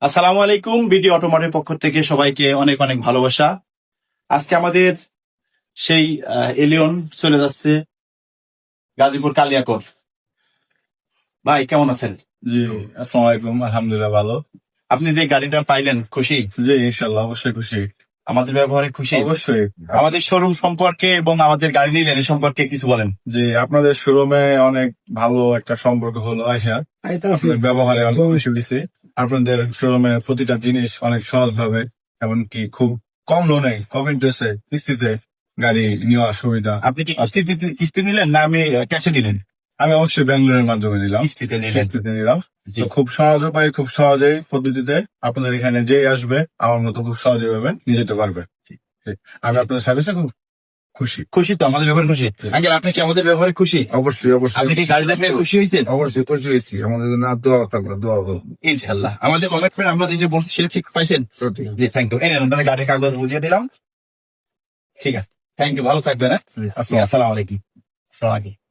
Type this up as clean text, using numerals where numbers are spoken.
আসসালামু আলাইকুম। BD automotive পক্ষ থেকে সবাইকে অনেক অনেক ভালোবাসা। আজকে আমাদের সেই এলিয়ন চলে যাচ্ছে গাজীপুর কালিয়াকৈর। ভাই কেমন আছেন? জি, আসসালামু আলাইকুম। আলহামদুলিল্লাহ ভালো। আপনি যে গাড়িটা পাইলেন খুশি? জি, ইনশাল্লাহ অবশ্যই খুশি। আমাদের ব্যবহারে খুশি? অবশ্যই। আমাদের শোরুম সম্পর্কে এবং আমাদের গাড়ি নিলেন সম্পর্কে কিছু বলেন। যে আপনাদের শোরুমে অনেক ভালো একটা সম্পর্ক হলো আয়সা। আপনাদের ব্যবহারে অনেক খুশি হয়েছি। আপনাদের শোরুমে প্রতিটা জিনিস অনেক সহজ ভাবে, এমনকি খুব কম লোনে, কম ইন্টারেস্টে, কিস্তিতে গাড়ি নেওয়ার সুবিধা। আপনি কি কিস্তি নিলেন না আমি ক্যাশে নিলেন? আমি অবশ্যই ব্যাঙ্গালোরের মাধ্যমে নিলাম, কিস্তিতে নিলেন। কিস্তিতে নিলাম। জি। তো খুব সহজ উপায়, খুব সহজেই পদ্ধতিতে আপনাদের এখানে যেই আসবে আমার মতো খুব সহজে ভাবে নিয়ে যেতে পারবে। আমি আপনাদের সার্ভিসে খুব খুশি। খুশি তো? আমাদের ব্যবহারে খুশি? আঙ্কেল আপনি কি আমাদের ব্যবহারে খুশি? অবশ্যই অবশ্যই আপনি কি গাড়িটা পেয়ে খুশি হয়েছেন? অবশ্যই খুশি হয়েছি। আমাদের জন্য আর দোয়া থাকবে, দোয়া হোক। ইনশাল্লাহ। আমাদের কমিটমেন্ট আমরা যে বলছি সেটা ঠিক পাইছেন? সত্যি। জি থ্যাংক ইউ। আপনাদের গাড়ির কাগজ বুঝিয়ে দিলাম। ঠিক আছে, থ্যাংক ইউ, ভালো থাকবেন। হ্যাঁ, আসসালামু আলাইকুম। আসসালামু আলাইকুম।